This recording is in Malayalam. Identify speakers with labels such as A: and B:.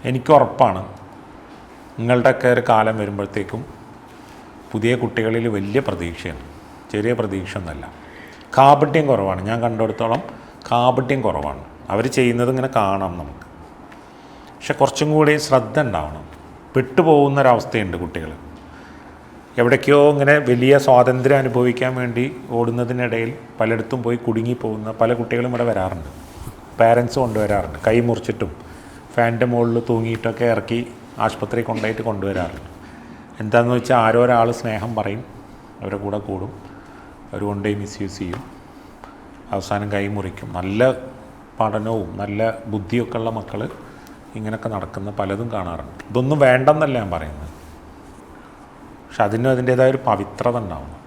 A: എനിക്ക് ഉറപ്പാണ് നിങ്ങളുടെയൊക്കെ ഒരു കാലം വരുമ്പോഴത്തേക്കും പുതിയ കുട്ടികളിൽ വലിയ പ്രതീക്ഷയാണ്, ചെറിയ പ്രതീക്ഷ ഒന്നുമല്ല. കാപട്യം കുറവാണ്, ഞാൻ കണ്ടിടത്തോളം കാപട്യം കുറവാണ്. അവർ ചെയ്യുന്നത് ഇങ്ങനെ കാണാം നമുക്ക്. പക്ഷെ കുറച്ചും കൂടി ശ്രദ്ധ ഉണ്ടാവണം. പെട്ടുപോകുന്നൊരവസ്ഥയുണ്ട് കുട്ടികൾ. എവിടേക്കോ ഇങ്ങനെ വലിയ സ്വാതന്ത്ര്യം അനുഭവിക്കാൻ വേണ്ടി ഓടുന്നതിനിടയിൽ പലയിടത്തും പോയി കുടുങ്ങിപ്പോകുന്ന പല കുട്ടികളും ഇവിടെ വരാറുണ്ട്. പാരൻസ് കൊണ്ടുവരാറുണ്ട്, കൈ മുറിച്ചിട്ടും ഫാനിൻ്റെ മുകളിൽ തൂങ്ങിയിട്ടൊക്കെ ഇറക്കി ആശുപത്രി കൊണ്ടുവരാറുണ്ട്. എന്താണെന്ന് വെച്ചാൽ ആരോ ഒരാൾ സ്നേഹം പറയും, അവരുടെ കൂടെ കൂടും, അവർ കൊണ്ടുപോയി മിസ്യൂസ് ചെയ്യും, അവസാനം കൈ മുറിക്കും. നല്ല പഠനവും നല്ല ബുദ്ധിയൊക്കെ ഉള്ള മക്കൾ ഇങ്ങനെയൊക്കെ നടക്കുന്ന പലതും കാണാറുണ്ട്. ഇതൊന്നും വേണ്ടെന്നല്ല ഞാൻ പറയുന്നത്, പക്ഷെ അതിനും അതിൻ്റേതായൊരു പവിത്രത ഉണ്ടാവണം.